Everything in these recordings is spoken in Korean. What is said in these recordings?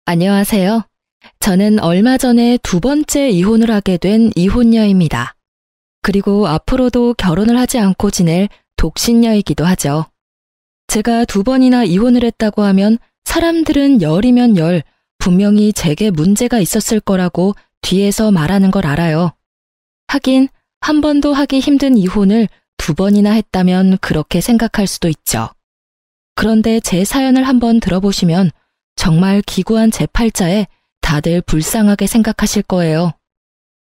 안녕하세요. 저는 얼마 전에 두 번째 이혼을 하게 된 이혼녀입니다. 그리고 앞으로도 결혼을 하지 않고 지낼 독신녀이기도 하죠. 제가 두 번이나 이혼을 했다고 하면 사람들은 열이면 열, 분명히 제게 문제가 있었을 거라고 뒤에서 말하는 걸 알아요. 하긴 한 번도 하기 힘든 이혼을 두 번이나 했다면 그렇게 생각할 수도 있죠. 그런데 제 사연을 한번 들어보시면 정말 기구한 제 팔자에 다들 불쌍하게 생각하실 거예요.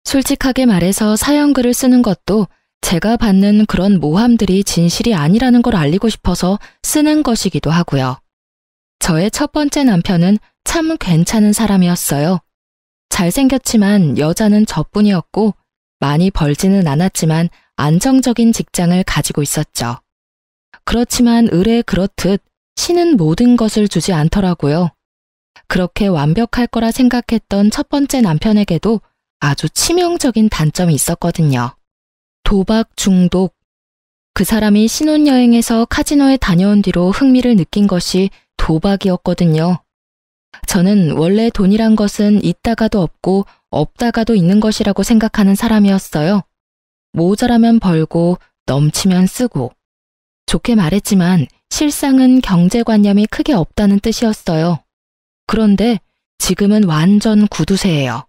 솔직하게 말해서 사연글을 쓰는 것도 제가 받는 그런 모함들이 진실이 아니라는 걸 알리고 싶어서 쓰는 것이기도 하고요. 저의 첫 번째 남편은 참 괜찮은 사람이었어요. 잘생겼지만 여자는 저뿐이었고 많이 벌지는 않았지만 안정적인 직장을 가지고 있었죠. 그렇지만 을에 그렇듯 신은 모든 것을 주지 않더라고요. 그렇게 완벽할 거라 생각했던 첫 번째 남편에게도 아주 치명적인 단점이 있었거든요. 도박 중독. 그 사람이 신혼여행에서 카지노에 다녀온 뒤로 흥미를 느낀 것이 도박이었거든요. 저는 원래 돈이란 것은 있다가도 없고 없다가도 있는 것이라고 생각하는 사람이었어요. 모자라면 벌고 넘치면 쓰고. 좋게 말했지만 실상은 경제관념이 크게 없다는 뜻이었어요. 그런데 지금은 완전 구두쇠예요.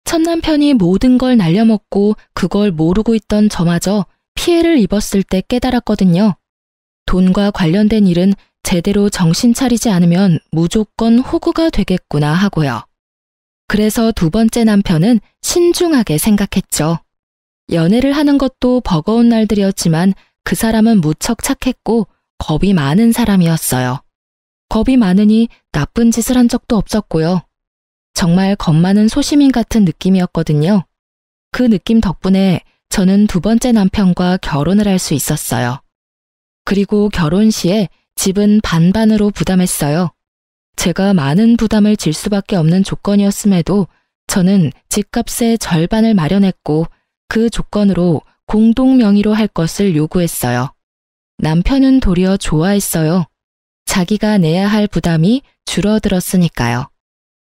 첫 남편이 모든 걸 날려먹고 그걸 모르고 있던 저마저 피해를 입었을 때 깨달았거든요. 돈과 관련된 일은 제대로 정신 차리지 않으면 무조건 호구가 되겠구나 하고요. 그래서 두 번째 남편은 신중하게 생각했죠. 연애를 하는 것도 버거운 날들이었지만 그 사람은 무척 착했고 겁이 많은 사람이었어요. 겁이 많으니 나쁜 짓을 한 적도 없었고요. 정말 겁 많은 소시민 같은 느낌이었거든요. 그 느낌 덕분에 저는 두 번째 남편과 결혼을 할 수 있었어요. 그리고 결혼 시에 집은 반반으로 부담했어요. 제가 많은 부담을 질 수밖에 없는 조건이었음에도 저는 집값의 절반을 마련했고 그 조건으로 공동 명의로 할 것을 요구했어요. 남편은 도리어 좋아했어요. 자기가 내야 할 부담이 줄어들었으니까요.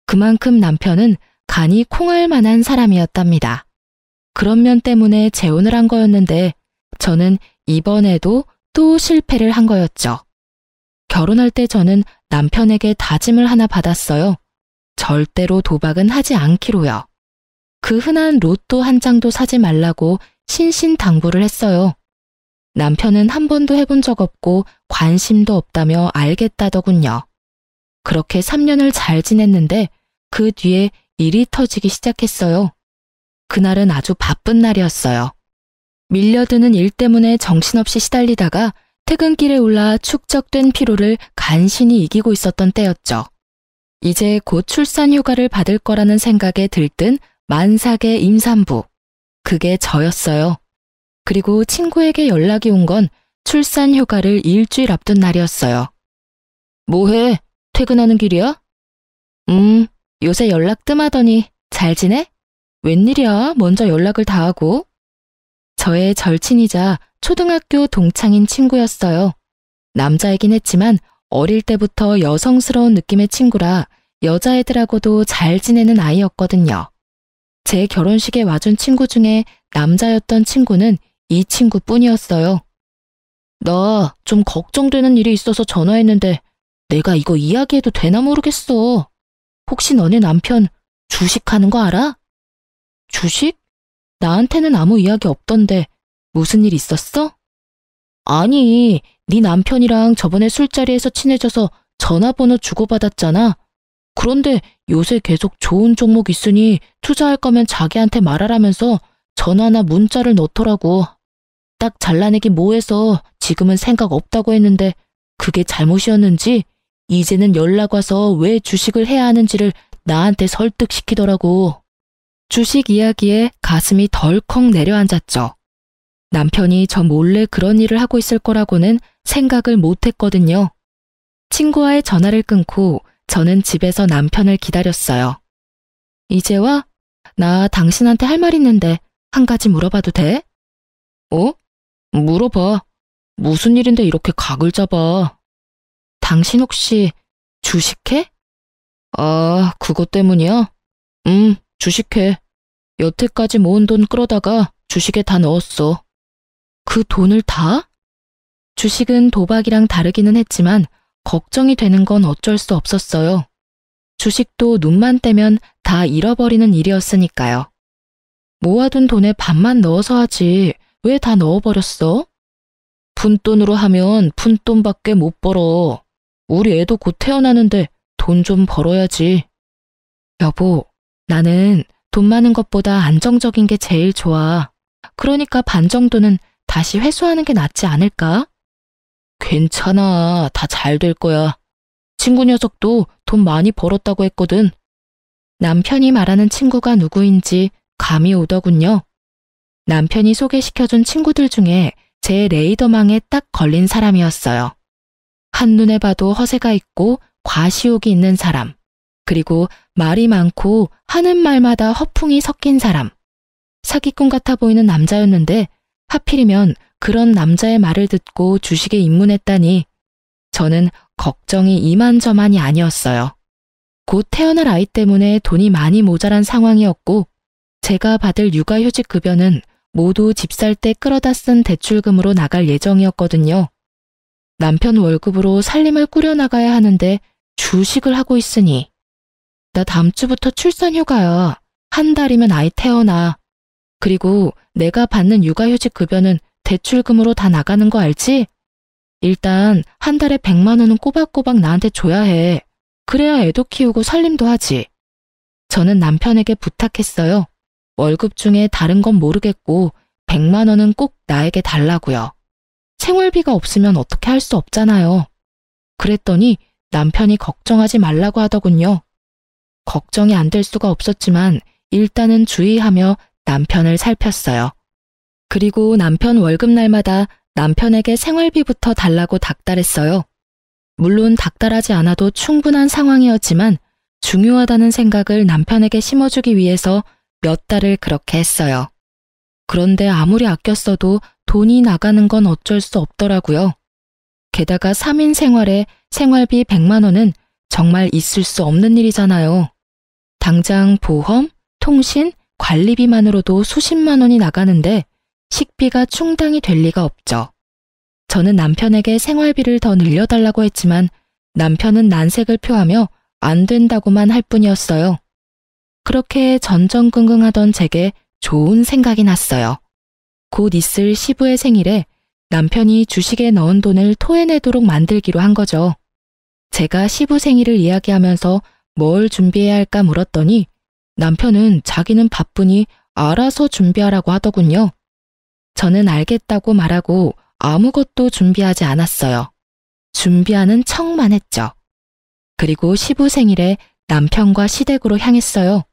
그만큼 남편은 간이 콩할 만한 사람이었답니다. 그런 면 때문에 재혼을 한 거였는데 저는 이번에도 또 실패를 한 거였죠. 결혼할 때 저는 남편에게 다짐을 하나 받았어요. 절대로 도박은 하지 않기로요. 그 흔한 로또 한 장도 사지 말라고 신신당부를 했어요. 남편은 한 번도 해본 적 없고 관심도 없다며 알겠다더군요. 그렇게 3년을 잘 지냈는데 그 뒤에 일이 터지기 시작했어요. 그날은 아주 바쁜 날이었어요. 밀려드는 일 때문에 정신없이 시달리다가 퇴근길에 올라 축적된 피로를 간신히 이기고 있었던 때였죠. 이제 곧 출산 휴가를 받을 거라는 생각에 들뜬 만삭의 임산부. 그게 저였어요. 그리고 친구에게 연락이 온 건 출산 휴가를 일주일 앞둔 날이었어요. 뭐해? 퇴근하는 길이야? 요새 연락 뜸하더니 잘 지내? 웬일이야? 먼저 연락을 다 하고. 저의 절친이자 초등학교 동창인 친구였어요. 남자이긴 했지만 어릴 때부터 여성스러운 느낌의 친구라 여자애들하고도 잘 지내는 아이였거든요. 제 결혼식에 와준 친구 중에 남자였던 친구는 이 친구뿐이었어요. 나 좀 걱정되는 일이 있어서 전화했는데 내가 이거 이야기해도 되나 모르겠어. 혹시 너네 남편 주식하는 거 알아? 주식? 나한테는 아무 이야기 없던데 무슨 일 있었어? 아니, 네 남편이랑 저번에 술자리에서 친해져서 전화번호 주고받았잖아. 그런데 요새 계속 좋은 종목 있으니 투자할 거면 자기한테 말하라면서 전화나 문자를 넣더라고. 딱 잘라내기 뭐해서 지금은 생각 없다고 했는데 그게 잘못이었는지 이제는 연락 와서 왜 주식을 해야 하는지를 나한테 설득시키더라고. 주식 이야기에 가슴이 덜컥 내려앉았죠. 남편이 저 몰래 그런 일을 하고 있을 거라고는 생각을 못 했거든요. 친구와의 전화를 끊고 저는 집에서 남편을 기다렸어요. 이제 와? 나 당신한테 할 말 있는데 한 가지 물어봐도 돼? 어? 물어봐. 무슨 일인데 이렇게 각을 잡아? 당신 혹시 주식해? 아, 그것 때문이야? 주식해. 여태까지 모은 돈 끌어다가 주식에 다 넣었어. 그 돈을 다? 주식은 도박이랑 다르기는 했지만 걱정이 되는 건 어쩔 수 없었어요. 주식도 눈만 떼면 다 잃어버리는 일이었으니까요. 모아둔 돈에 반만 넣어서 하지 왜 다 넣어버렸어? 푼돈으로 하면 푼돈밖에 못 벌어. 우리 애도 곧 태어나는데 돈 좀 벌어야지. 여보, 나는 돈 많은 것보다 안정적인 게 제일 좋아. 그러니까 반 정도는 다시 회수하는 게 낫지 않을까? 괜찮아. 다 잘 될 거야. 친구 녀석도 돈 많이 벌었다고 했거든. 남편이 말하는 친구가 누구인지 감이 오더군요. 남편이 소개시켜준 친구들 중에 제 레이더망에 딱 걸린 사람이었어요. 한눈에 봐도 허세가 있고 과시욕이 있는 사람, 그리고 말이 많고 하는 말마다 허풍이 섞인 사람. 사기꾼 같아 보이는 남자였는데 하필이면 그런 남자의 말을 듣고 주식에 입문했다니 저는 걱정이 이만저만이 아니었어요. 곧 태어날 아이 때문에 돈이 많이 모자란 상황이었고 제가 받을 육아휴직 급여는 모두 집 살 때 끌어다 쓴 대출금으로 나갈 예정이었거든요. 남편 월급으로 살림을 꾸려나가야 하는데 주식을 하고 있으니 나 다음 주부터 출산휴가야. 한 달이면 아이 태어나. 그리고 내가 받는 육아휴직 급여는 대출금으로 다 나가는 거 알지? 일단 한 달에 100만 원은 꼬박꼬박 나한테 줘야 해. 그래야 애도 키우고 살림도 하지. 저는 남편에게 부탁했어요. 월급 중에 다른 건 모르겠고 100만 원은 꼭 나에게 달라고요. 생활비가 없으면 어떻게 할 수 없잖아요. 그랬더니 남편이 걱정하지 말라고 하더군요. 걱정이 안 될 수가 없었지만 일단은 주의하며 남편을 살폈어요. 그리고 남편 월급날마다 남편에게 생활비부터 달라고 닥달했어요. 물론 닥달하지 않아도 충분한 상황이었지만 중요하다는 생각을 남편에게 심어주기 위해서 몇 달을 그렇게 했어요. 그런데 아무리 아껴 써도 돈이 나가는 건 어쩔 수 없더라고요. 게다가 3인 생활에 생활비 100만 원은 정말 있을 수 없는 일이잖아요. 당장 보험, 통신, 관리비만으로도 수십만 원이 나가는데 식비가 충당이 될 리가 없죠. 저는 남편에게 생활비를 더 늘려달라고 했지만 남편은 난색을 표하며 안 된다고만 할 뿐이었어요. 그렇게 전전긍긍하던 제게 좋은 생각이 났어요. 곧 있을 시부의 생일에 남편이 주식에 넣은 돈을 토해내도록 만들기로 한 거죠. 제가 시부 생일을 이야기하면서 뭘 준비해야 할까 물었더니 남편은 자기는 바쁘니 알아서 준비하라고 하더군요. 저는 알겠다고 말하고 아무것도 준비하지 않았어요. 준비하는 척만 했죠. 그리고 시부 생일에 남편과 시댁으로 향했어요.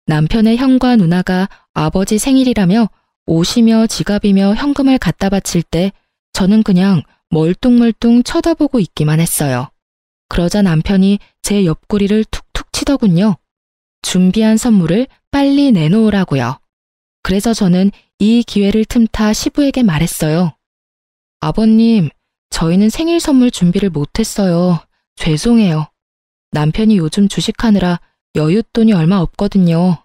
남편의 형과 누나가 아버지 생일이라며 옷이며 지갑이며 현금을 갖다 바칠 때 저는 그냥 멀뚱멀뚱 쳐다보고 있기만 했어요. 그러자 남편이 제 옆구리를 툭툭 치더군요. 준비한 선물을 빨리 내놓으라고요. 그래서 저는 이 기회를 틈타 시부에게 말했어요. 아버님, 저희는 생일 선물 준비를 못했어요. 죄송해요. 남편이 요즘 주식하느라 여윳돈이 얼마 없거든요.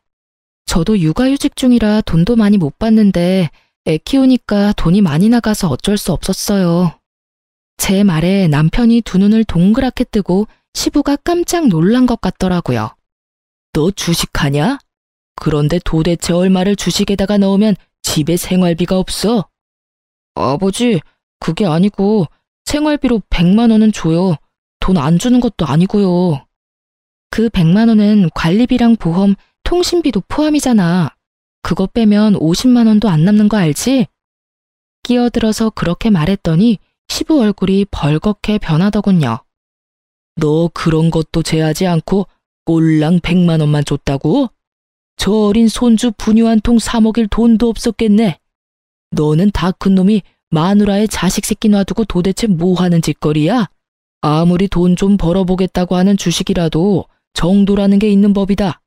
저도 육아휴직 중이라 돈도 많이 못 받는데 애 키우니까 돈이 많이 나가서 어쩔 수 없었어요. 제 말에 남편이 두 눈을 동그랗게 뜨고 시부가 깜짝 놀란 것 같더라고요. 너 주식하냐? 그런데 도대체 얼마를 주식에다가 넣으면 집에 생활비가 없어? 아버지, 그게 아니고 생활비로 100만 원은 줘요. 돈 안 주는 것도 아니고요. 그 100만 원은 관리비랑 보험, 통신비도 포함이잖아. 그거 빼면 50만 원도 안 남는 거 알지? 끼어들어서 그렇게 말했더니 시부 얼굴이 벌겋게 변하더군요. 너 그런 것도 제하지 않고 꼴랑 100만 원만 줬다고? 저 어린 손주 분유 한 통 사 먹일 돈도 없었겠네. 너는 다 큰 놈이 마누라의 자식 새끼 놔두고 도대체 뭐 하는 짓거리야? 아무리 돈 좀 벌어보겠다고 하는 주식이라도 정도라는 게 있는 법이다.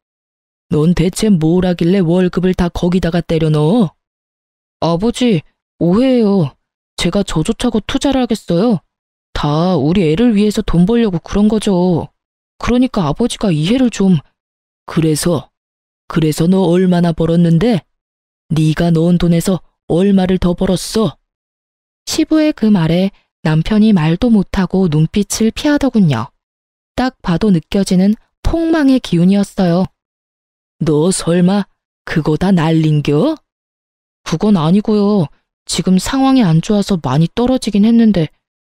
넌 대체 뭘 하길래 월급을 다 거기다가 때려 넣어? 아버지, 오해예요. 제가 저조차고 투자를 하겠어요. 다 우리 애를 위해서 돈 벌려고 그런 거죠. 그러니까 아버지가 이해를 좀... 그래서 너 얼마나 벌었는데? 네가 넣은 돈에서 얼마를 더 벌었어? 시부의 그 말에 남편이 말도 못하고 눈빛을 피하더군요. 딱 봐도 느껴지는 폭망의 기운이었어요. 너 설마 그거 다 날린겨? 그건 아니고요. 지금 상황이 안 좋아서 많이 떨어지긴 했는데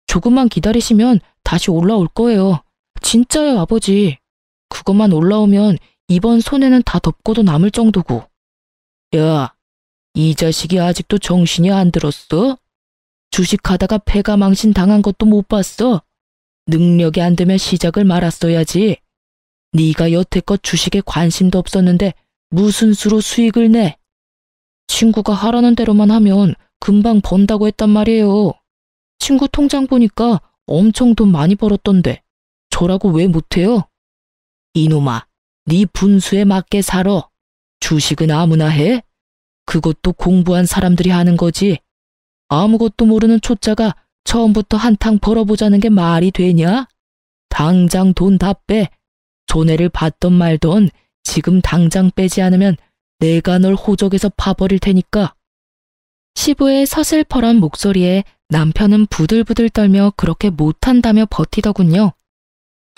조금만 기다리시면 다시 올라올 거예요. 진짜요, 아버지. 그것만 올라오면 이번 손해는 다 덮고도 남을 정도고. 야, 이 자식이 아직도 정신이 안 들었어? 주식하다가 패가 망신 당한 것도 못 봤어? 능력이 안 되면 시작을 말았어야지. 네가 여태껏 주식에 관심도 없었는데 무슨 수로 수익을 내? 친구가 하라는 대로만 하면 금방 번다고 했단 말이에요. 친구 통장 보니까 엄청 돈 많이 벌었던데 저라고 왜 못해요? 이놈아, 네 분수에 맞게 살아. 주식은 아무나 해? 그것도 공부한 사람들이 하는 거지. 아무것도 모르는 초짜가 처음부터 한탕 벌어보자는 게 말이 되냐? 당장 돈 다 빼. 손해를 봤던 말던 지금 당장 빼지 않으면 내가 널 호적에서 파버릴 테니까. 시부의 서슬퍼런 목소리에 남편은 부들부들 떨며 그렇게 못한다며 버티더군요.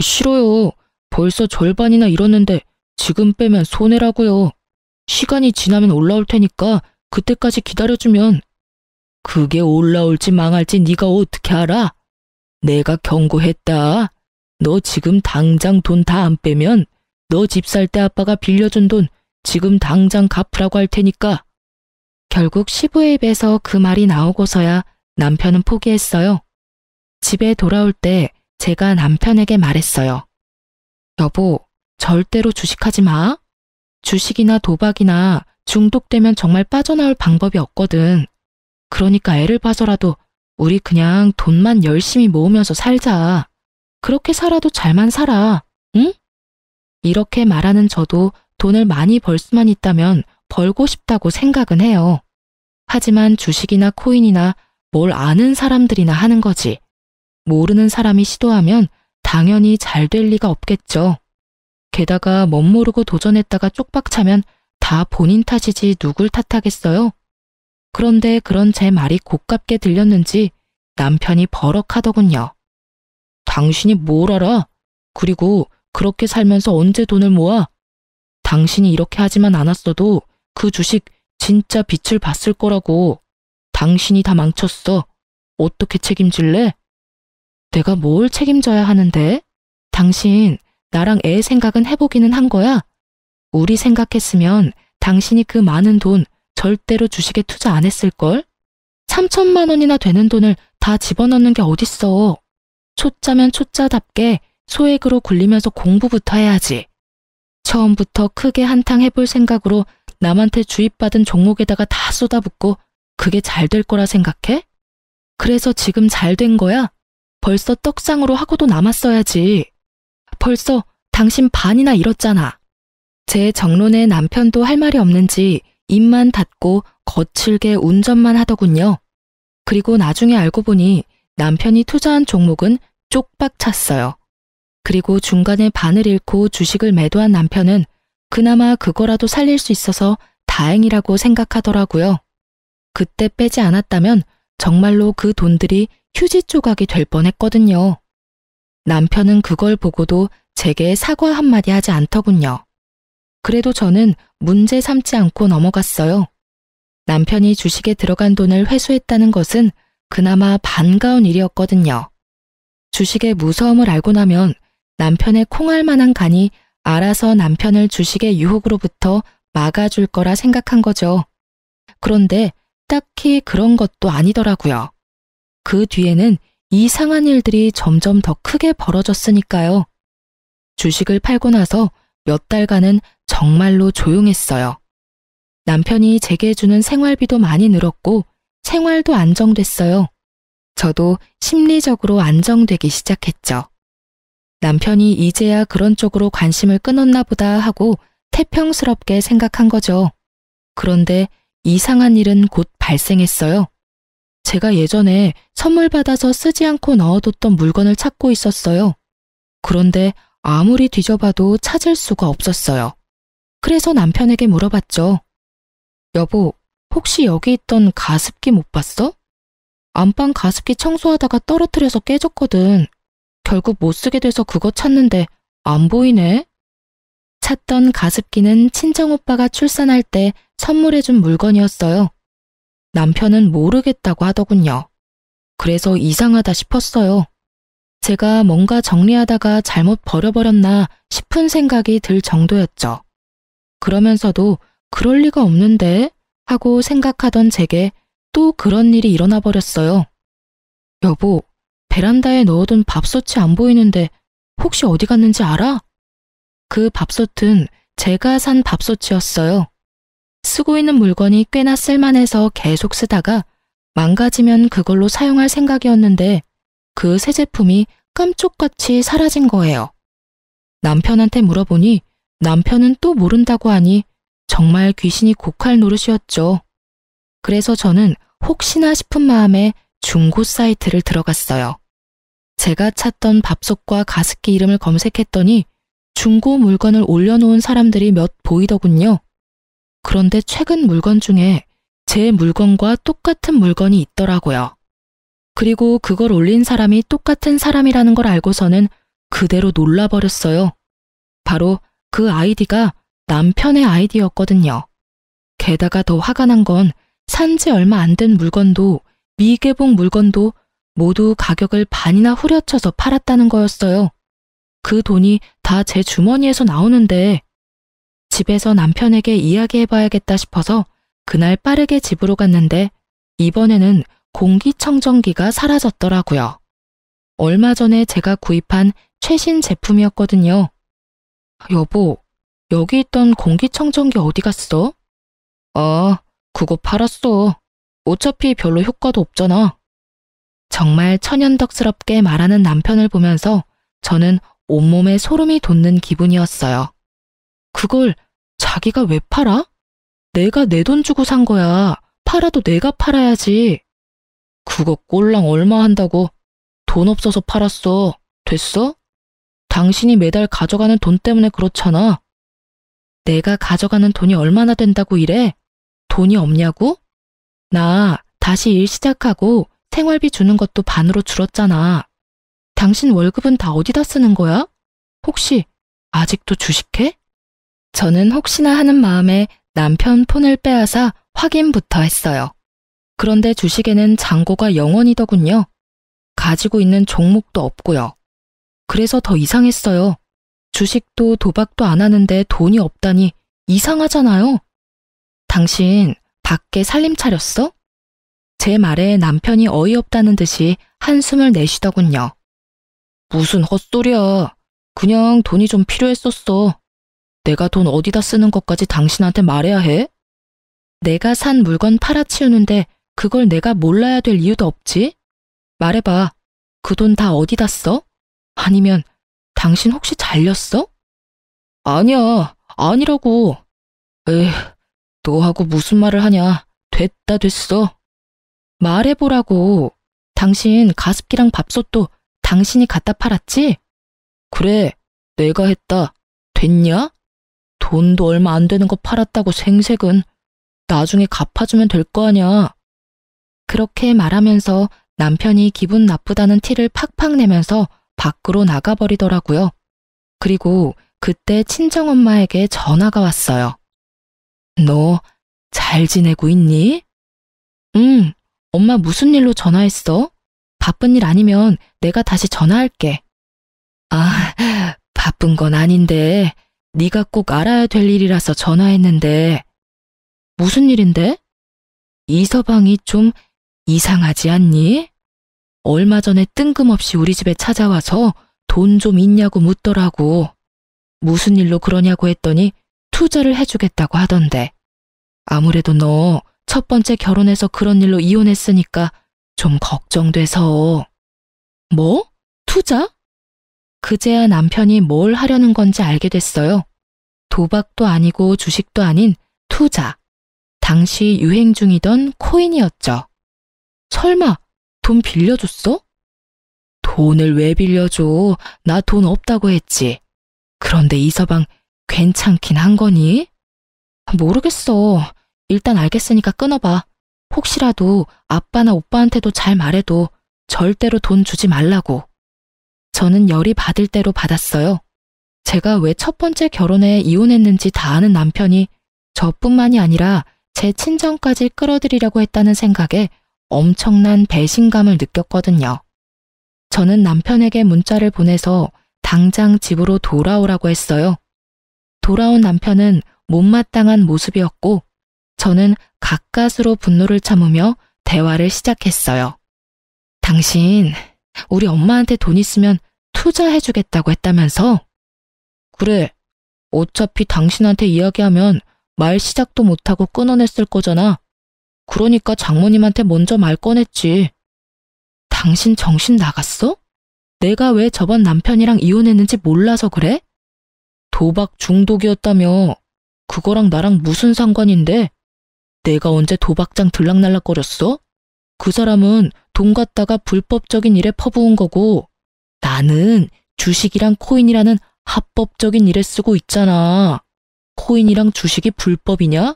싫어요. 벌써 절반이나 잃었는데 지금 빼면 손해라고요. 시간이 지나면 올라올 테니까 그때까지 기다려주면. 그게 올라올지 망할지 네가 어떻게 알아? 내가 경고했다. 너 지금 당장 돈 다 안 빼면 너 집 살 때 아빠가 빌려준 돈 지금 당장 갚으라고 할 테니까. 결국 시부의 입에서 그 말이 나오고서야 남편은 포기했어요. 집에 돌아올 때 제가 남편에게 말했어요. 여보, 절대로 주식하지 마. 주식이나 도박이나 중독되면 정말 빠져나올 방법이 없거든. 그러니까 애를 봐서라도 우리 그냥 돈만 열심히 모으면서 살자. 그렇게 살아도 잘만 살아. 응? 이렇게 말하는 저도 돈을 많이 벌 수만 있다면 벌고 싶다고 생각은 해요. 하지만 주식이나 코인이나 뭘 아는 사람들이나 하는 거지. 모르는 사람이 시도하면 당연히 잘 될 리가 없겠죠. 게다가 멋모르고 도전했다가 쪽박 차면 다 본인 탓이지 누굴 탓하겠어요? 그런데 그런 제 말이 고깝게 들렸는지 남편이 버럭하더군요. 당신이 뭘 알아? 그리고 그렇게 살면서 언제 돈을 모아? 당신이 이렇게 하지만 않았어도 그 주식 진짜 빛을 봤을 거라고. 당신이 다 망쳤어. 어떻게 책임질래? 내가 뭘 책임져야 하는데? 당신 나랑 애 생각은 해보기는 한 거야? 우리 생각했으면 당신이 그 많은 돈 절대로 주식에 투자 안 했을걸? 3천만 원이나 되는 돈을 다 집어넣는 게 어딨어. 초짜면 초짜답게 소액으로 굴리면서 공부부터 해야지. 처음부터 크게 한탕 해볼 생각으로 남한테 주입받은 종목에다가 다 쏟아붓고 그게 잘 될 거라 생각해? 그래서 지금 잘 된 거야? 벌써 떡상으로 하고도 남았어야지. 벌써 당신 반이나 잃었잖아. 제 정론에 남편도 할 말이 없는지 입만 닫고 거칠게 운전만 하더군요. 그리고 나중에 알고 보니 남편이 투자한 종목은 쪽박 찼어요. 그리고 중간에 반을 잃고 주식을 매도한 남편은 그나마 그거라도 살릴 수 있어서 다행이라고 생각하더라고요. 그때 빼지 않았다면 정말로 그 돈들이 휴지 조각이 될 뻔했거든요. 남편은 그걸 보고도 제게 사과 한마디 하지 않더군요. 그래도 저는 문제 삼지 않고 넘어갔어요. 남편이 주식에 들어간 돈을 회수했다는 것은 그나마 반가운 일이었거든요. 주식의 무서움을 알고 나면 남편의 콩알 만한 간이 알아서 남편을 주식의 유혹으로부터 막아줄 거라 생각한 거죠. 그런데 딱히 그런 것도 아니더라고요. 그 뒤에는 이상한 일들이 점점 더 크게 벌어졌으니까요. 주식을 팔고 나서 몇 달간은 정말로 조용했어요. 남편이 제게 주는 생활비도 많이 늘었고 생활도 안정됐어요. 저도 심리적으로 안정되기 시작했죠. 남편이 이제야 그런 쪽으로 관심을 끊었나 보다 하고 태평스럽게 생각한 거죠. 그런데 이상한 일은 곧 발생했어요. 제가 예전에 선물 받아서 쓰지 않고 넣어뒀던 물건을 찾고 있었어요. 그런데 아무리 뒤져봐도 찾을 수가 없었어요. 그래서 남편에게 물어봤죠. 여보, 혹시 여기 있던 가습기 못 봤어? 안방 가습기 청소하다가 떨어뜨려서 깨졌거든. 결국 못 쓰게 돼서 그거 찾는데 안 보이네. 찾던 가습기는 친정오빠가 출산할 때 선물해준 물건이었어요. 남편은 모르겠다고 하더군요. 그래서 이상하다 싶었어요. 제가 뭔가 정리하다가 잘못 버려버렸나 싶은 생각이 들 정도였죠. 그러면서도 그럴 리가 없는데 하고 생각하던 제게 또 그런 일이 일어나 버렸어요. 여보, 베란다에 넣어둔 밥솥이 안 보이는데 혹시 어디 갔는지 알아? 그 밥솥은 제가 산 밥솥이었어요. 쓰고 있는 물건이 꽤나 쓸만해서 계속 쓰다가 망가지면 그걸로 사용할 생각이었는데 그 새 제품이 깜쪽같이 사라진 거예요. 남편한테 물어보니 남편은 또 모른다고 하니 정말 귀신이 곡할 노릇이었죠. 그래서 저는 혹시나 싶은 마음에 중고 사이트를 들어갔어요. 제가 찾던 밥솥과 가습기 이름을 검색했더니 중고 물건을 올려놓은 사람들이 몇 보이더군요. 그런데 최근 물건 중에 제 물건과 똑같은 물건이 있더라고요. 그리고 그걸 올린 사람이 똑같은 사람이라는 걸 알고서는 그대로 놀라버렸어요. 바로 그 아이디가 남편의 아이디였거든요. 게다가 더 화가 난 건 산지 얼마 안 된 물건도 미개봉 물건도 모두 가격을 반이나 후려쳐서 팔았다는 거였어요. 그 돈이 다 제 주머니에서 나오는데 집에서 남편에게 이야기해봐야겠다 싶어서 그날 빠르게 집으로 갔는데 이번에는 공기청정기가 사라졌더라고요. 얼마 전에 제가 구입한 최신 제품이었거든요. 여보, 여기 있던 공기청정기 어디 갔어? 아, 그거 팔았어. 어차피 별로 효과도 없잖아. 정말 천연덕스럽게 말하는 남편을 보면서 저는 온몸에 소름이 돋는 기분이었어요. 그걸 자기가 왜 팔아? 내가 내 돈 주고 산 거야. 팔아도 내가 팔아야지. 그거 꼴랑 얼마 한다고? 돈 없어서 팔았어. 됐어? 당신이 매달 가져가는 돈 때문에 그렇잖아. 내가 가져가는 돈이 얼마나 된다고 이래? 돈이 없냐고? 나 다시 일 시작하고 생활비 주는 것도 반으로 줄었잖아. 당신 월급은 다 어디다 쓰는 거야? 혹시 아직도 주식해? 저는 혹시나 하는 마음에 남편 폰을 빼앗아 확인부터 했어요. 그런데 주식에는 잔고가 0원이더군요. 가지고 있는 종목도 없고요. 그래서 더 이상했어요. 주식도 도박도 안 하는데 돈이 없다니 이상하잖아요. 당신 밖에 살림 차렸어? 제 말에 남편이 어이없다는 듯이 한숨을 내쉬더군요. 무슨 헛소리야. 그냥 돈이 좀 필요했었어. 내가 돈 어디다 쓰는 것까지 당신한테 말해야 해? 내가 산 물건 팔아치우는데 그걸 내가 몰라야 될 이유도 없지? 말해봐. 그 돈 다 어디다 써? 아니면 당신 혹시 잘렸어? 아니야. 아니라고. 에휴, 너하고 무슨 말을 하냐. 됐다 됐어. 말해보라고. 당신 가습기랑 밥솥도 당신이 갖다 팔았지? 그래, 내가 했다. 됐냐? 돈도 얼마 안 되는 거 팔았다고 생색은. 나중에 갚아주면 될 거 아냐. 그렇게 말하면서 남편이 기분 나쁘다는 티를 팍팍 내면서 밖으로 나가버리더라고요. 그리고 그때 친정엄마에게 전화가 왔어요. 너 잘 지내고 있니? 응, 엄마 무슨 일로 전화했어? 바쁜 일 아니면 내가 다시 전화할게. 아, 바쁜 건 아닌데 네가 꼭 알아야 될 일이라서 전화했는데. 무슨 일인데? 이 서방이 좀 이상하지 않니? 얼마 전에 뜬금없이 우리 집에 찾아와서 돈 좀 있냐고 묻더라고. 무슨 일로 그러냐고 했더니 투자를 해주겠다고 하던데. 아무래도 너 첫 번째 결혼해서 그런 일로 이혼했으니까 좀 걱정돼서. 뭐? 투자? 그제야 남편이 뭘 하려는 건지 알게 됐어요. 도박도 아니고 주식도 아닌 투자. 당시 유행 중이던 코인이었죠. 설마 돈 빌려줬어? 돈을 왜 빌려줘? 나 돈 없다고 했지. 그런데 이 서방 괜찮긴 한 거니? 모르겠어. 일단 알겠으니까 끊어봐. 혹시라도 아빠나 오빠한테도 잘 말해도 절대로 돈 주지 말라고. 저는 열이 받을 대로 받았어요. 제가 왜 첫 번째 결혼에 이혼했는지 다 아는 남편이 저뿐만이 아니라 제 친정까지 끌어들이려고 했다는 생각에 엄청난 배신감을 느꼈거든요. 저는 남편에게 문자를 보내서 당장 집으로 돌아오라고 했어요. 돌아온 남편은 못마땅한 모습이었고 저는 가까스로 분노를 참으며 대화를 시작했어요. 당신 우리 엄마한테 돈 있으면 투자해주겠다고 했다면서? 그래, 어차피 당신한테 이야기하면 말 시작도 못하고 끊어냈을 거잖아. 그러니까 장모님한테 먼저 말 꺼냈지. 당신 정신 나갔어? 내가 왜 저번 남편이랑 이혼했는지 몰라서 그래? 도박 중독이었다며. 그거랑 나랑 무슨 상관인데? 내가 언제 도박장 들락날락거렸어? 그 사람은 돈 갖다가 불법적인 일에 퍼부은 거고 나는 주식이랑 코인이라는 합법적인 일에 쓰고 있잖아. 코인이랑 주식이 불법이냐?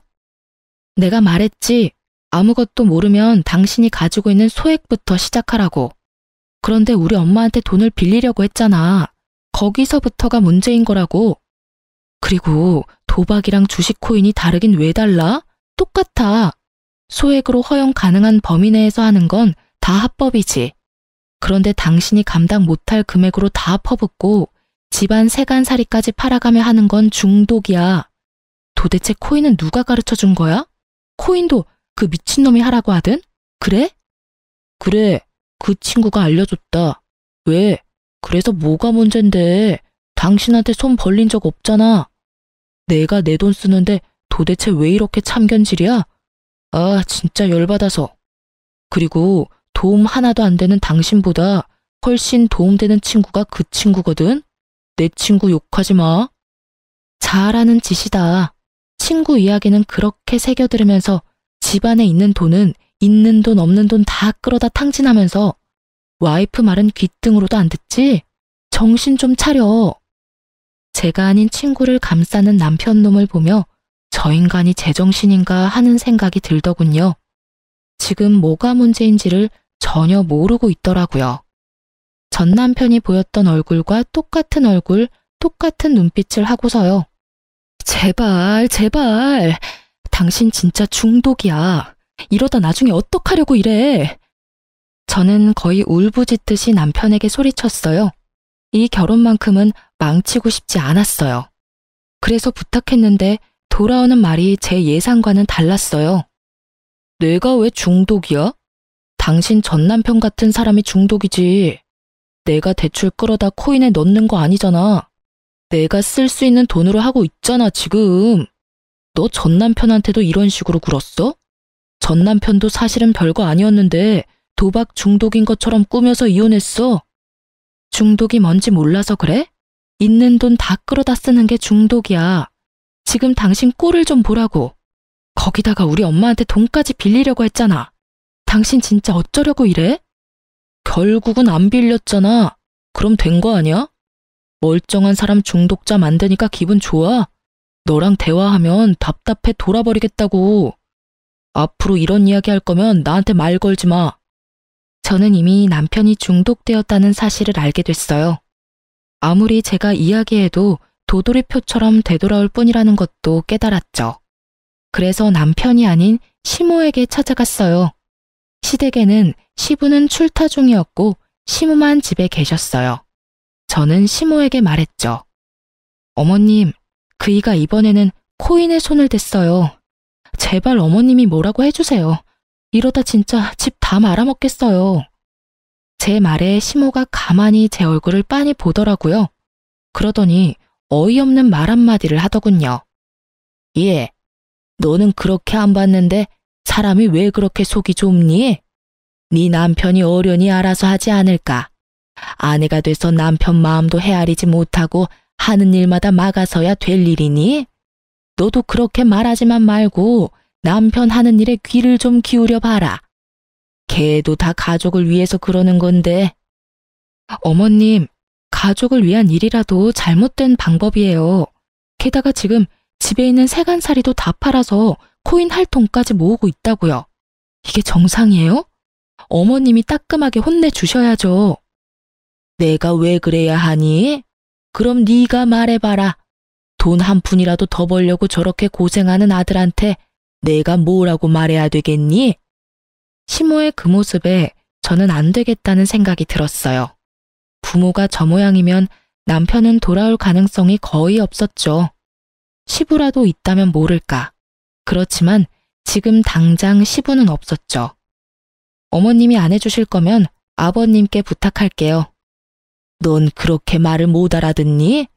내가 말했지. 아무것도 모르면 당신이 가지고 있는 소액부터 시작하라고. 그런데 우리 엄마한테 돈을 빌리려고 했잖아. 거기서부터가 문제인 거라고. 그리고 도박이랑 주식 코인이 다르긴 왜 달라? 똑같아. 소액으로 허용 가능한 범위 내에서 하는 건 다 합법이지. 그런데 당신이 감당 못할 금액으로 다 퍼붓고 집안 세간살이까지 팔아가며 하는 건 중독이야. 도대체 코인은 누가 가르쳐 준 거야? 코인도 그 미친놈이 하라고 하든? 그래? 그래, 그 친구가 알려줬다. 왜? 그래서 뭐가 문젠데? 당신한테 손 벌린 적 없잖아. 내가 내 돈 쓰는데 도대체 왜 이렇게 참견질이야? 아, 진짜 열받아서. 그리고 도움 하나도 안 되는 당신보다 훨씬 도움되는 친구가 그 친구거든? 내 친구 욕하지 마. 잘하는 짓이다. 친구 이야기는 그렇게 새겨 들으면서 집안에 있는 돈은 있는 돈 없는 돈 다 끌어다 탕진하면서 와이프 말은 귓등으로도 안 듣지? 정신 좀 차려. 제가 아닌 친구를 감싸는 남편 놈을 보며 저 인간이 제정신인가 하는 생각이 들더군요. 지금 뭐가 문제인지를 전혀 모르고 있더라고요. 전 남편이 보였던 얼굴과 똑같은 얼굴, 똑같은 눈빛을 하고서요. 제발, 제발. 당신 진짜 중독이야. 이러다 나중에 어떡하려고 이래. 저는 거의 울부짖듯이 남편에게 소리쳤어요. 이 결혼만큼은 망치고 싶지 않았어요. 그래서 부탁했는데 돌아오는 말이 제 예상과는 달랐어요. 내가 왜 중독이야? 당신 전 남편 같은 사람이 중독이지. 내가 대출 끌어다 코인에 넣는 거 아니잖아. 내가 쓸 수 있는 돈으로 하고 있잖아, 지금. 너 전 남편한테도 이런 식으로 굴었어? 전 남편도 사실은 별거 아니었는데 도박 중독인 것처럼 꾸며서 이혼했어. 중독이 뭔지 몰라서 그래? 있는 돈 다 끌어다 쓰는 게 중독이야. 지금 당신 꼴을 좀 보라고. 거기다가 우리 엄마한테 돈까지 빌리려고 했잖아. 당신 진짜 어쩌려고 이래? 결국은 안 빌렸잖아. 그럼 된 거 아니야? 멀쩡한 사람 중독자 만드니까 기분 좋아? 너랑 대화하면 답답해 돌아버리겠다고. 앞으로 이런 이야기 할 거면 나한테 말 걸지 마. 저는 이미 남편이 중독되었다는 사실을 알게 됐어요. 아무리 제가 이야기해도 도돌이표처럼 되돌아올 뿐이라는 것도 깨달았죠. 그래서 남편이 아닌 시모에게 찾아갔어요. 시댁에는 시부는 출타 중이었고 시모만 집에 계셨어요. 저는 시모에게 말했죠. 어머님, 그이가 이번에는 코인에 손을 댔어요. 제발 어머님이 뭐라고 해주세요. 이러다 진짜 집 다 말아먹겠어요. 제 말에 시모가 가만히 제 얼굴을 빤히 보더라고요. 그러더니 어이없는 말 한마디를 하더군요. 예, 너는 그렇게 안 봤는데 사람이 왜 그렇게 속이 좁니? 네 남편이 어련히 알아서 하지 않을까? 아내가 돼서 남편 마음도 헤아리지 못하고 하는 일마다 막아서야 될 일이니? 너도 그렇게 말하지만 말고 남편 하는 일에 귀를 좀 기울여 봐라. 걔도 다 가족을 위해서 그러는 건데. 어머님, 가족을 위한 일이라도 잘못된 방법이에요. 게다가 지금 집에 있는 세간살이도 다 팔아서 코인 할 돈까지 모으고 있다고요. 이게 정상이에요? 어머님이 따끔하게 혼내주셔야죠. 내가 왜 그래야 하니? 그럼 네가 말해봐라. 돈 한 푼이라도 더 벌려고 저렇게 고생하는 아들한테 내가 뭐라고 말해야 되겠니? 시모의 그 모습에 저는 안 되겠다는 생각이 들었어요. 부모가 저 모양이면 남편은 돌아올 가능성이 거의 없었죠. 시부라도 있다면 모를까. 그렇지만 지금 당장 시부는 없었죠. 어머님이 안 해주실 거면 아버님께 부탁할게요. 넌 그렇게 말을 못 알아듣니?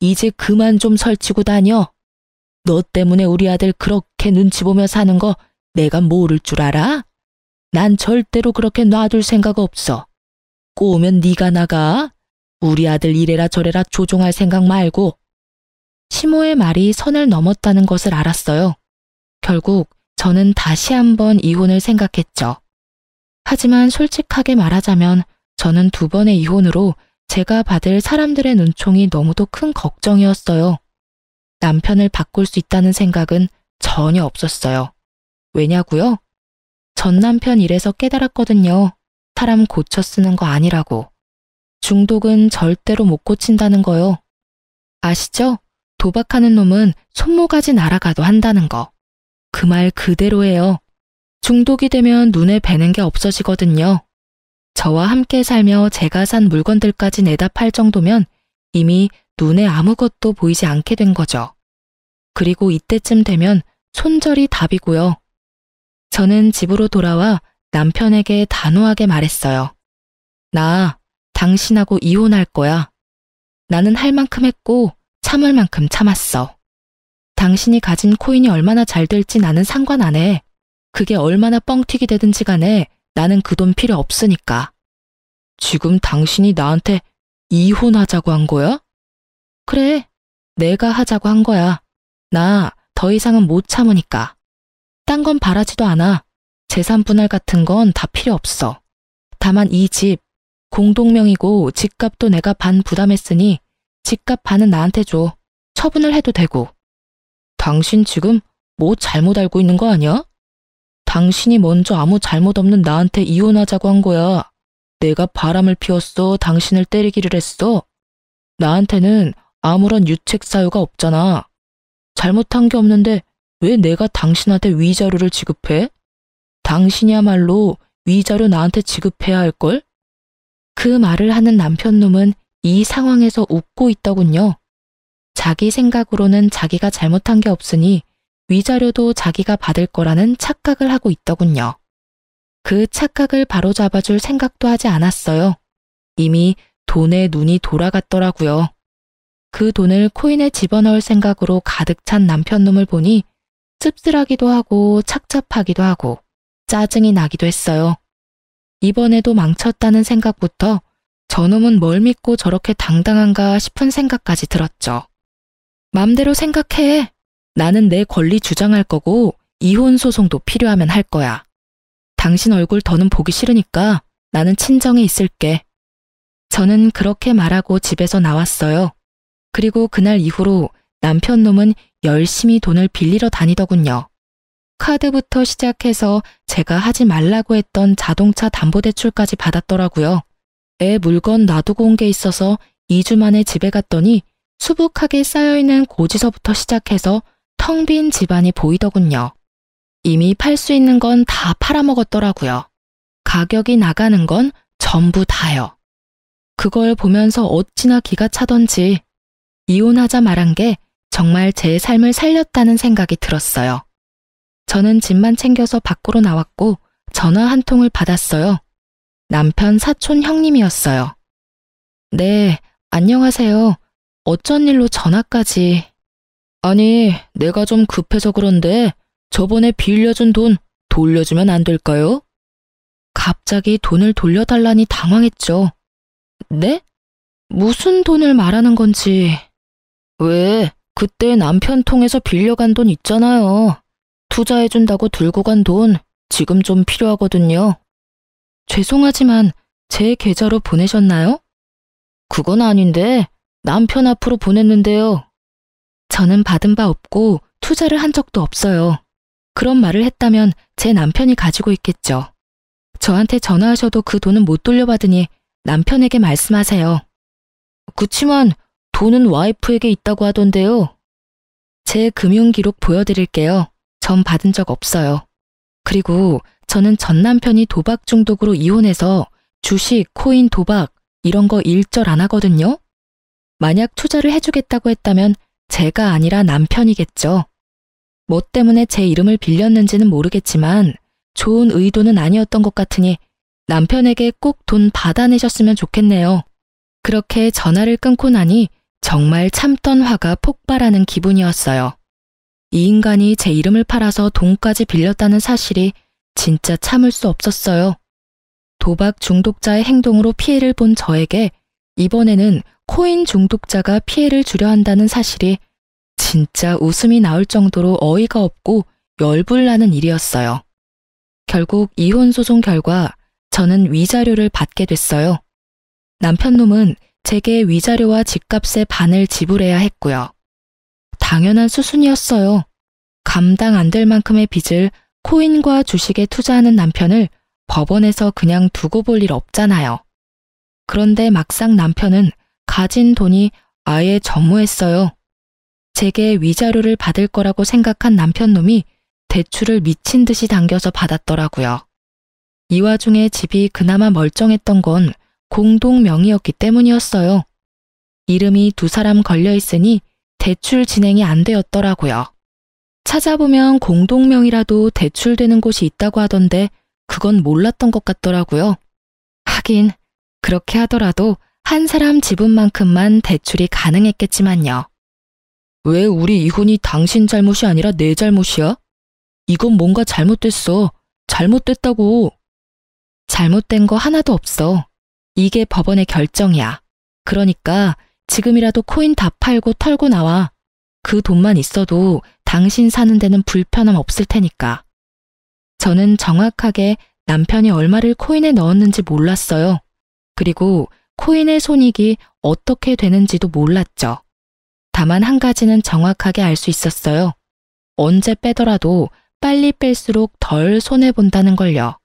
이제 그만 좀 설치고 다녀. 너 때문에 우리 아들 그렇게 눈치 보며 사는 거 내가 모를 줄 알아? 난 절대로 그렇게 놔둘 생각 없어. 꼬우면 네가 나가. 우리 아들 이래라 저래라 조종할 생각 말고. 시모의 말이 선을 넘었다는 것을 알았어요. 결국 저는 다시 한번 이혼을 생각했죠. 하지만 솔직하게 말하자면 저는 2번의 이혼으로 제가 받을 사람들의 눈총이 너무도 큰 걱정이었어요. 남편을 바꿀 수 있다는 생각은 전혀 없었어요. 왜냐고요? 전 남편 일에서 깨달았거든요. 사람 고쳐 쓰는 거 아니라고. 중독은 절대로 못 고친다는 거요. 아시죠? 도박하는 놈은 손모가지 날아가도 한다는 거. 그 말 그대로예요. 중독이 되면 눈에 뵈는 게 없어지거든요. 저와 함께 살며 제가 산 물건들까지 내다 팔 정도면 이미 눈에 아무것도 보이지 않게 된 거죠. 그리고 이때쯤 되면 손절이 답이고요. 저는 집으로 돌아와 남편에게 단호하게 말했어요. 나 당신하고 이혼할 거야. 나는 할 만큼 했고 참을 만큼 참았어. 당신이 가진 코인이 얼마나 잘 될지 나는 상관 안 해. 그게 얼마나 뻥튀기 되든지 간에 나는 그 돈 필요 없으니까. 지금 당신이 나한테 이혼하자고 한 거야? 그래, 내가 하자고 한 거야. 나 더 이상은 못 참으니까. 딴 건 바라지도 않아. 재산 분할 같은 건 다 필요 없어. 다만 이 집, 공동명의고 집값도 내가 반 부담했으니 집값 반은 나한테 줘. 처분을 해도 되고. 당신 지금 뭐 잘못 알고 있는 거 아니야? 당신이 먼저 아무 잘못 없는 나한테 이혼하자고 한 거야. 내가 바람을 피웠어. 당신을 때리기를 했어. 나한테는 아무런 유책 사유가 없잖아. 잘못한 게 없는데 왜 내가 당신한테 위자료를 지급해? 당신이야말로 위자료 나한테 지급해야 할걸? 그 말을 하는 남편놈은 이 상황에서 웃고 있더군요. 자기 생각으로는 자기가 잘못한 게 없으니 위자료도 자기가 받을 거라는 착각을 하고 있더군요. 그 착각을 바로잡아줄 생각도 하지 않았어요. 이미 돈에 눈이 돌아갔더라고요. 그 돈을 코인에 집어넣을 생각으로 가득 찬 남편놈을 보니 씁쓸하기도 하고 착잡하기도 하고 짜증이 나기도 했어요. 이번에도 망쳤다는 생각부터 저놈은 뭘 믿고 저렇게 당당한가 싶은 생각까지 들었죠. 맘대로 생각해. 나는 내 권리 주장할 거고 이혼 소송도 필요하면 할 거야. 당신 얼굴 더는 보기 싫으니까 나는 친정에 있을게. 저는 그렇게 말하고 집에서 나왔어요. 그리고 그날 이후로 남편놈은 열심히 돈을 빌리러 다니더군요. 카드부터 시작해서 제가 하지 말라고 했던 자동차 담보대출까지 받았더라고요. 애 물건 놔두고 온 게 있어서 2주 만에 집에 갔더니 수북하게 쌓여있는 고지서부터 시작해서 텅 빈 집안이 보이더군요. 이미 팔 수 있는 건 다 팔아먹었더라고요. 가격이 나가는 건 전부 다요. 그걸 보면서 어찌나 기가 차던지 이혼하자 말한 게 정말 제 삶을 살렸다는 생각이 들었어요. 저는 집만 챙겨서 밖으로 나왔고 전화 한 통을 받았어요. 남편 사촌 형님이었어요. 네, 안녕하세요. 어쩐 일로 전화까지. 아니, 내가 좀 급해서 그런데 저번에 빌려준 돈 돌려주면 안 될까요? 갑자기 돈을 돌려달라니 당황했죠. 네? 무슨 돈을 말하는 건지. 왜? 그때 남편 통해서 빌려간 돈 있잖아요. 투자해준다고 들고 간 돈 지금 좀 필요하거든요. 죄송하지만 제 계좌로 보내셨나요? 그건 아닌데 남편 앞으로 보냈는데요. 저는 받은 바 없고 투자를 한 적도 없어요. 그런 말을 했다면 제 남편이 가지고 있겠죠. 저한테 전화하셔도 그 돈은 못 돌려받으니 남편에게 말씀하세요. 그치만 돈은 와이프에게 있다고 하던데요. 제 금융기록 보여드릴게요. 전 받은 적 없어요. 그리고 저는 전 남편이 도박 중독으로 이혼해서 주식, 코인, 도박 이런 거 일절 안 하거든요. 만약 투자를 해주겠다고 했다면 제가 아니라 남편이겠죠. 뭐 때문에 제 이름을 빌렸는지는 모르겠지만 좋은 의도는 아니었던 것 같으니 남편에게 꼭 돈 받아내셨으면 좋겠네요. 그렇게 전화를 끊고 나니 정말 참던 화가 폭발하는 기분이었어요. 이 인간이 제 이름을 팔아서 돈까지 빌렸다는 사실이 진짜 참을 수 없었어요. 도박 중독자의 행동으로 피해를 본 저에게 이번에는 코인 중독자가 피해를 주려 한다는 사실이 진짜 웃음이 나올 정도로 어이가 없고 열불나는 일이었어요. 결국 이혼 소송 결과 저는 위자료를 받게 됐어요. 남편 놈은 제게 위자료와 집값의 반을 지불해야 했고요. 당연한 수순이었어요. 감당 안 될 만큼의 빚을 코인과 주식에 투자하는 남편을 법원에서 그냥 두고 볼 일 없잖아요. 그런데 막상 남편은 가진 돈이 아예 전무했어요. 제게 위자료를 받을 거라고 생각한 남편 놈이 대출을 미친 듯이 당겨서 받았더라고요. 이 와중에 집이 그나마 멀쩡했던 건 공동 명의였기 때문이었어요. 이름이 두 사람 걸려 있으니 대출 진행이 안 되었더라고요. 찾아보면 공동 명의라도 대출되는 곳이 있다고 하던데 그건 몰랐던 것 같더라고요. 하긴 그렇게 하더라도 한 사람 지분만큼만 대출이 가능했겠지만요. 왜 우리 이혼이 당신 잘못이 아니라 내 잘못이야? 이건 뭔가 잘못됐어. 잘못됐다고. 잘못된 거 하나도 없어. 이게 법원의 결정이야. 그러니까 지금이라도 코인 다 팔고 털고 나와. 그 돈만 있어도 당신 사는 데는 불편함 없을 테니까. 저는 정확하게 남편이 얼마를 코인에 넣었는지 몰랐어요. 그리고 코인의 손익이 어떻게 되는지도 몰랐죠. 다만 한 가지는 정확하게 알 수 있었어요. 언제 빼더라도 빨리 뺄수록 덜 손해본다는 걸요.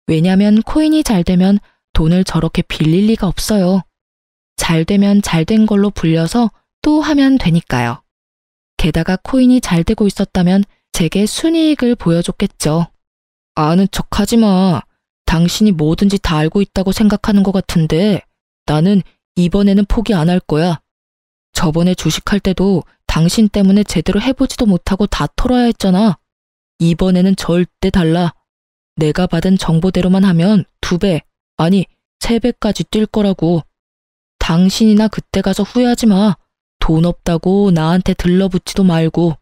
왜냐면 코인이 잘 되면 돈을 저렇게 빌릴 리가 없어요. 잘 되면 잘 된 걸로 불려서 또 하면 되니까요. 게다가 코인이 잘 되고 있었다면 제게 순이익을 보여줬겠죠. 아는 척 하지 마. 당신이 뭐든지 다 알고 있다고 생각하는 것 같은데 나는 이번에는 포기 안 할 거야. 저번에 주식할 때도 당신 때문에 제대로 해보지도 못하고 다 털어야 했잖아. 이번에는 절대 달라. 내가 받은 정보대로만 하면 2배, 아니 3배까지 뛸 거라고. 당신이나 그때 가서 후회하지 마. 돈 없다고 나한테 들러붙지도 말고.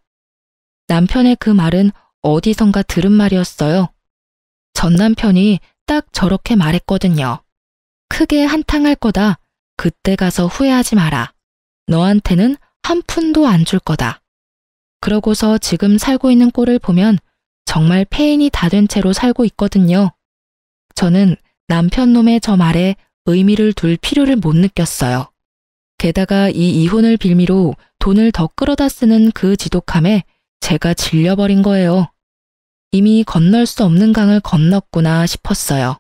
남편의 그 말은 어디선가 들은 말이었어요. 전 남편이 딱 저렇게 말했거든요. 크게 한탕할 거다. 그때 가서 후회하지 마라. 너한테는 한 푼도 안 줄 거다. 그러고서 지금 살고 있는 꼴을 보면 정말 폐인이 다 된 채로 살고 있거든요. 저는 남편 놈의 저 말에 의미를 둘 필요를 못 느꼈어요. 게다가 이 이혼을 빌미로 돈을 더 끌어다 쓰는 그 지독함에 제가 질려버린 거예요. 이미 건널 수 없는 강을 건넜구나 싶었어요.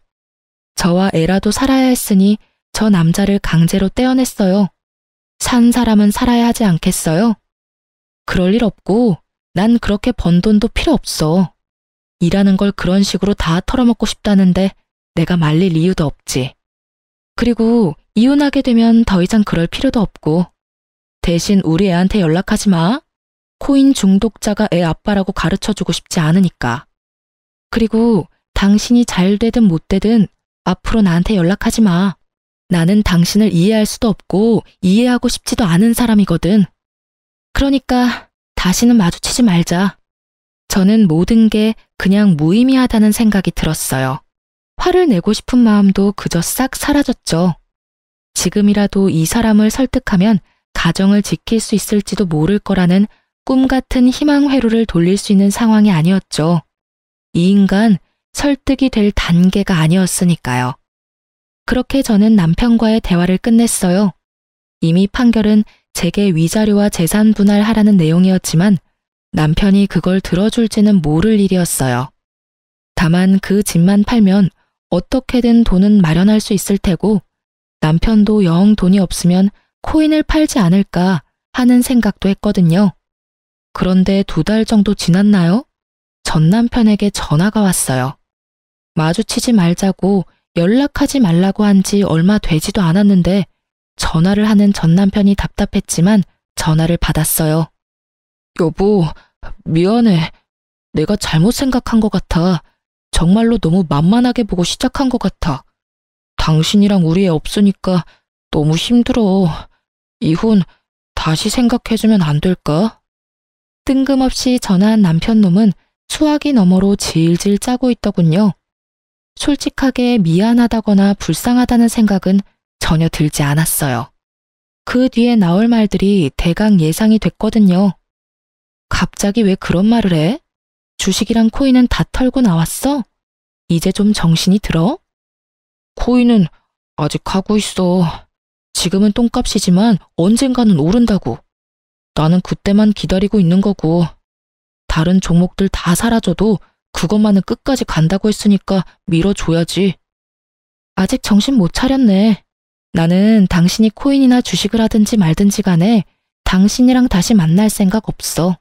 저와 애라도 살아야 했으니 저 남자를 강제로 떼어냈어요. 산 사람은 살아야 하지 않겠어요? 그럴 일 없고 난 그렇게 번 돈도 필요 없어. 일하는 걸 그런 식으로 다 털어먹고 싶다는데 내가 말릴 이유도 없지. 그리고 이혼하게 되면 더 이상 그럴 필요도 없고 대신 우리 애한테 연락하지 마. 코인 중독자가 애 아빠라고 가르쳐주고 싶지 않으니까. 그리고 당신이 잘 되든 못 되든 앞으로 나한테 연락하지 마. 나는 당신을 이해할 수도 없고 이해하고 싶지도 않은 사람이거든. 그러니까 다시는 마주치지 말자. 저는 모든 게 그냥 무의미하다는 생각이 들었어요. 화를 내고 싶은 마음도 그저 싹 사라졌죠. 지금이라도 이 사람을 설득하면 가정을 지킬 수 있을지도 모를 거라는 꿈 같은 희망 회로를 돌릴 수 있는 상황이 아니었죠. 이 인간 설득이 될 단계가 아니었으니까요. 그렇게 저는 남편과의 대화를 끝냈어요. 이미 판결은 제게 위자료와 재산 분할하라는 내용이었지만 남편이 그걸 들어줄지는 모를 일이었어요. 다만 그 집만 팔면 어떻게든 돈은 마련할 수 있을 테고 남편도 영 돈이 없으면 코인을 팔지 않을까 하는 생각도 했거든요. 그런데 2달 정도 지났나요? 전 남편에게 전화가 왔어요. 마주치지 말자고 연락하지 말라고 한 지 얼마 되지도 않았는데 전화를 하는 전 남편이 답답했지만 전화를 받았어요. 여보, 미안해. 내가 잘못 생각한 것 같아. 정말로 너무 만만하게 보고 시작한 것 같아. 당신이랑 우리 애 없으니까 너무 힘들어. 이혼 다시 생각해주면 안 될까? 뜬금없이 전화한 남편놈은 수화기 너머로 질질 짜고 있더군요. 솔직하게 미안하다거나 불쌍하다는 생각은 전혀 들지 않았어요. 그 뒤에 나올 말들이 대강 예상이 됐거든요. 갑자기 왜 그런 말을 해? 주식이랑 코인은 다 털고 나왔어? 이제 좀 정신이 들어? 코인은 아직 하고 있어. 지금은 똥값이지만 언젠가는 오른다고. 나는 그때만 기다리고 있는 거고. 다른 종목들 다 사라져도 그것만은 끝까지 간다고 했으니까 밀어줘야지. 아직 정신 못 차렸네. 나는 당신이 코인이나 주식을 하든지 말든지 간에 당신이랑 다시 만날 생각 없어.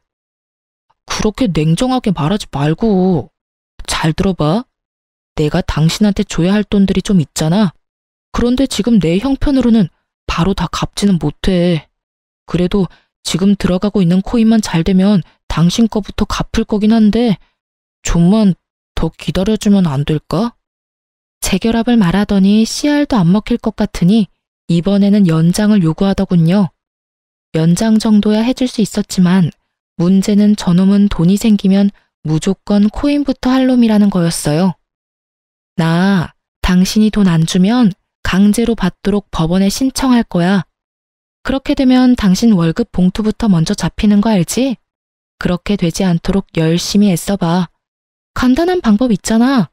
그렇게 냉정하게 말하지 말고. 잘 들어봐. 내가 당신한테 줘야 할 돈들이 좀 있잖아. 그런데 지금 내 형편으로는 바로 다 갚지는 못해. 그래도 지금 들어가고 있는 코인만 잘 되면 당신 거부터 갚을 거긴 한데 좀만 더 기다려주면 안 될까? 재결합을 말하더니 씨알도 안 먹힐 것 같으니 이번에는 연장을 요구하더군요. 연장 정도야 해줄 수 있었지만 문제는 저놈은 돈이 생기면 무조건 코인부터 할 놈이라는 거였어요. 나 당신이 돈 안 주면 강제로 받도록 법원에 신청할 거야. 그렇게 되면 당신 월급 봉투부터 먼저 잡히는 거 알지? 그렇게 되지 않도록 열심히 애써봐. 간단한 방법 있잖아.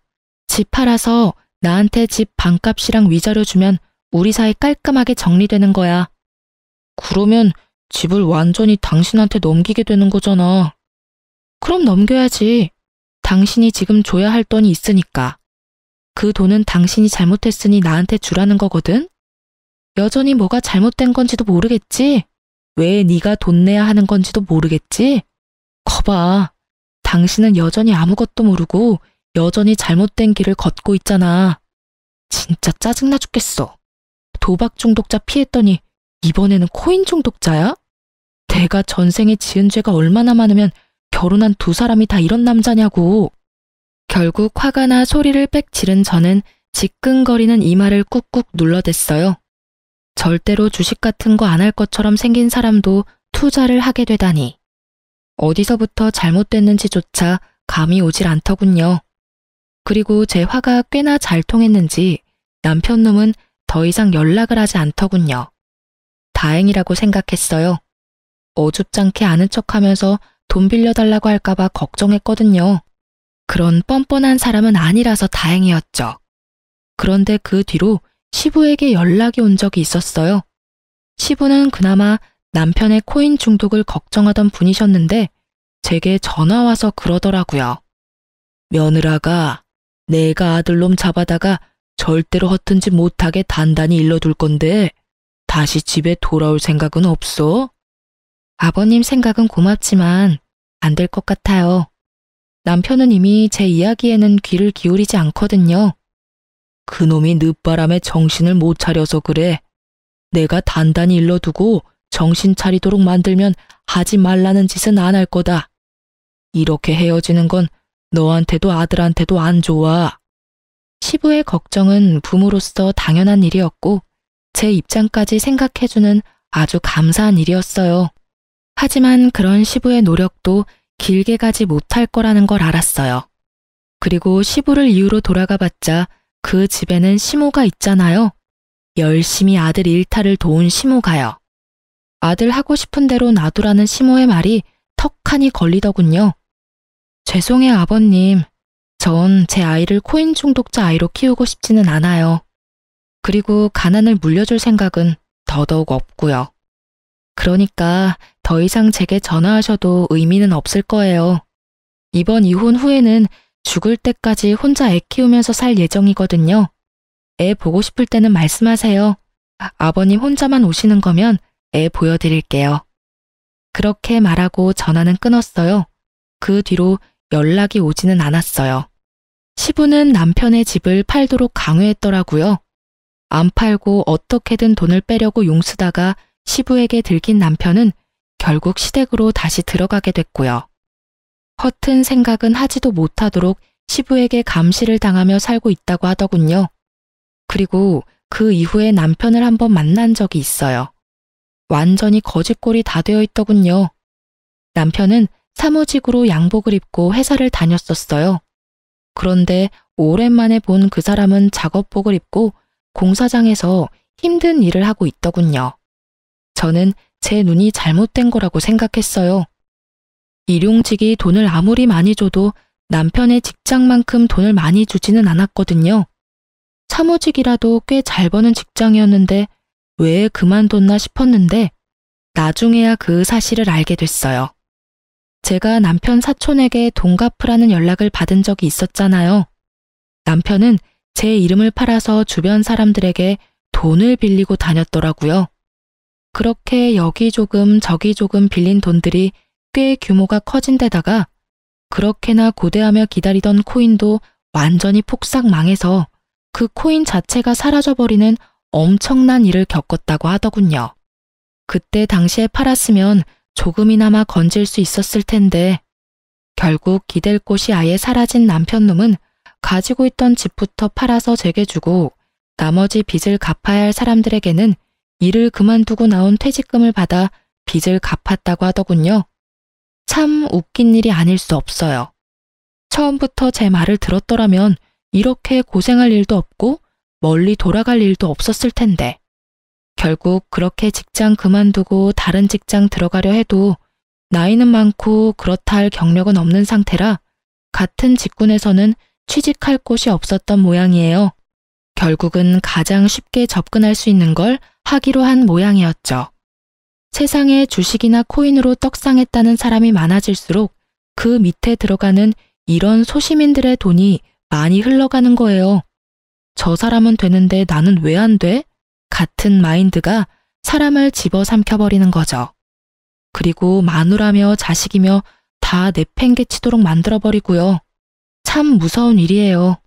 집 팔아서 나한테 집 반값이랑 위자료 주면 우리 사이 깔끔하게 정리되는 거야. 그러면 집을 완전히 당신한테 넘기게 되는 거잖아. 그럼 넘겨야지. 당신이 지금 줘야 할 돈이 있으니까. 그 돈은 당신이 잘못했으니 나한테 주라는 거거든? 여전히 뭐가 잘못된 건지도 모르겠지? 왜 네가 돈 내야 하는 건지도 모르겠지? 거봐. 당신은 여전히 아무것도 모르고 여전히 잘못된 길을 걷고 있잖아. 진짜 짜증나 죽겠어. 도박 중독자 피했더니 이번에는 코인 중독자야? 내가 전생에 지은 죄가 얼마나 많으면 결혼한 2사람이 다 이런 남자냐고. 결국 화가 나 소리를 빽 지른 저는 지끈거리는 이마를 꾹꾹 눌러댔어요. 절대로 주식 같은 거 안 할 것처럼 생긴 사람도 투자를 하게 되다니. 어디서부터 잘못됐는지조차 감이 오질 않더군요. 그리고 제 화가 꽤나 잘 통했는지 남편놈은 더 이상 연락을 하지 않더군요. 다행이라고 생각했어요. 어줍잖게 아는 척하면서 돈 빌려달라고 할까봐 걱정했거든요. 그런 뻔뻔한 사람은 아니라서 다행이었죠. 그런데 그 뒤로 시부에게 연락이 온 적이 있었어요. 시부는 그나마 남편의 코인 중독을 걱정하던 분이셨는데 제게 전화 와서 그러더라고요. 며느라가 내가 아들놈 잡아다가 절대로 허튼 짓 못하게 단단히 일러둘 건데 다시 집에 돌아올 생각은 없어? 아버님 생각은 고맙지만 안 될 것 같아요. 남편은 이미 제 이야기에는 귀를 기울이지 않거든요. 그놈이 늦바람에 정신을 못 차려서 그래. 내가 단단히 일러두고 정신 차리도록 만들면 하지 말라는 짓은 안 할 거다. 이렇게 헤어지는 건 너한테도 아들한테도 안 좋아. 시부의 걱정은 부모로서 당연한 일이었고 제 입장까지 생각해주는 아주 감사한 일이었어요. 하지만 그런 시부의 노력도 길게 가지 못할 거라는 걸 알았어요. 그리고 시부를 이유로 돌아가 봤자 그 집에는 시모가 있잖아요. 열심히 아들 일탈을 도운 시모가요. 아들 하고 싶은 대로 놔두라는 시모의 말이 턱하니 걸리더군요. 죄송해요, 아버님. 전 제 아이를 코인 중독자 아이로 키우고 싶지는 않아요. 그리고 가난을 물려줄 생각은 더더욱 없고요. 그러니까 더 이상 제게 전화하셔도 의미는 없을 거예요. 이번 이혼 후에는 죽을 때까지 혼자 애 키우면서 살 예정이거든요. 애 보고 싶을 때는 말씀하세요. 아버님 혼자만 오시는 거면 애 보여드릴게요. 그렇게 말하고 전화는 끊었어요. 그 뒤로 연락이 오지는 않았어요. 시부는 남편의 집을 팔도록 강요했더라고요. 안 팔고 어떻게든 돈을 빼려고 용쓰다가 시부에게 들킨 남편은 결국 시댁으로 다시 들어가게 됐고요. 허튼 생각은 하지도 못하도록 시부에게 감시를 당하며 살고 있다고 하더군요. 그리고 그 이후에 남편을 한번 만난 적이 있어요. 완전히 거짓골이 다 되어 있더군요. 남편은 사무직으로 양복을 입고 회사를 다녔었어요. 그런데 오랜만에 본 그 사람은 작업복을 입고 공사장에서 힘든 일을 하고 있더군요. 저는 제 눈이 잘못된 거라고 생각했어요. 일용직이 돈을 아무리 많이 줘도 남편의 직장만큼 돈을 많이 주지는 않았거든요. 사무직이라도 꽤 잘 버는 직장이었는데 왜 그만뒀나 싶었는데 나중에야 그 사실을 알게 됐어요. 제가 남편 사촌에게 돈 갚으라는 연락을 받은 적이 있었잖아요. 남편은 제 이름을 팔아서 주변 사람들에게 돈을 빌리고 다녔더라고요. 그렇게 여기 조금 저기 조금 빌린 돈들이 꽤 규모가 커진 데다가 그렇게나 고대하며 기다리던 코인도 완전히 폭삭 망해서 그 코인 자체가 사라져버리는 엄청난 일을 겪었다고 하더군요. 그때 당시에 팔았으면 조금이나마 건질 수 있었을 텐데 결국 기댈 곳이 아예 사라진 남편놈은 가지고 있던 집부터 팔아서 제게 주고 나머지 빚을 갚아야 할 사람들에게는 일을 그만두고 나온 퇴직금을 받아 빚을 갚았다고 하더군요. 참 웃긴 일이 아닐 수 없어요. 처음부터 제 말을 들었더라면 이렇게 고생할 일도 없고 멀리 돌아갈 일도 없었을 텐데 결국 그렇게 직장 그만두고 다른 직장 들어가려 해도 나이는 많고 그렇다 할 경력은 없는 상태라 같은 직군에서는 취직할 곳이 없었던 모양이에요. 결국은 가장 쉽게 접근할 수 있는 걸 하기로 한 모양이었죠. 세상에 주식이나 코인으로 떡상했다는 사람이 많아질수록 그 밑에 들어가는 이런 소시민들의 돈이 많이 흘러가는 거예요. 저 사람은 되는데 나는 왜 안 돼? 같은 마인드가 사람을 집어삼켜버리는 거죠. 그리고 마누라며 자식이며 다 내팽개치도록 만들어버리고요. 참 무서운 일이에요.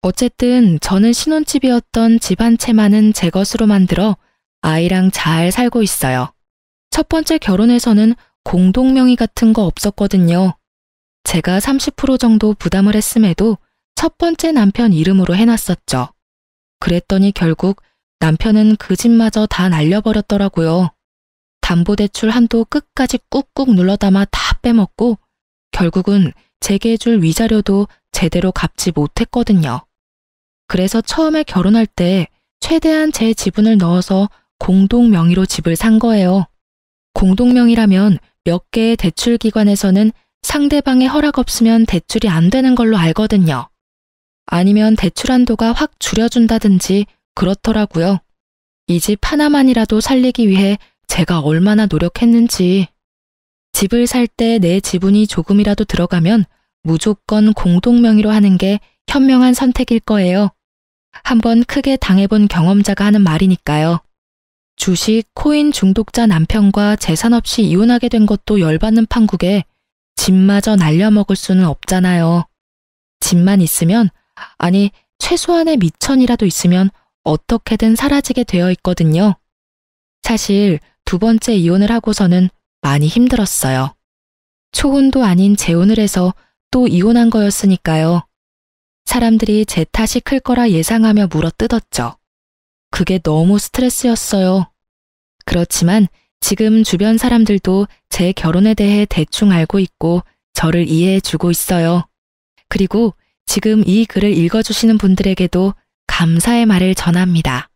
어쨌든 저는 신혼집이었던 집 한 채만은 제 것으로 만들어 아이랑 잘 살고 있어요. 첫 번째 결혼에서는 공동명의 같은 거 없었거든요. 제가 30% 정도 부담을 했음에도 첫 번째 남편 이름으로 해놨었죠. 그랬더니 결국 남편은 그 집마저 다 날려버렸더라고요. 담보대출 한도 끝까지 꾹꾹 눌러담아 다 빼먹고 결국은 제게 줄 위자료도 제대로 갚지 못했거든요. 그래서 처음에 결혼할 때 최대한 제 지분을 넣어서 공동명의로 집을 산 거예요. 공동명의라면 몇 개의 대출기관에서는 상대방의 허락 없으면 대출이 안 되는 걸로 알거든요. 아니면 대출 한도가 확 줄여준다든지 그렇더라고요. 이 집 하나만이라도 살리기 위해 제가 얼마나 노력했는지. 집을 살 때 내 지분이 조금이라도 들어가면 무조건 공동명의로 하는 게 현명한 선택일 거예요. 한번 크게 당해본 경험자가 하는 말이니까요. 주식, 코인 중독자 남편과 재산 없이 이혼하게 된 것도 열받는 판국에 집마저 날려먹을 수는 없잖아요. 집만 있으면, 아니 최소한의 미천이라도 있으면 어떻게든 사라지게 되어 있거든요. 사실 두 번째 이혼을 하고서는 많이 힘들었어요. 초혼도 아닌 재혼을 해서 또 이혼한 거였으니까요. 사람들이 제 탓이 클 거라 예상하며 물어뜯었죠. 그게 너무 스트레스였어요. 그렇지만 지금 주변 사람들도 제 결혼에 대해 대충 알고 있고 저를 이해해 주고 있어요. 그리고 지금 이 글을 읽어주시는 분들에게도 감사의 말을 전합니다.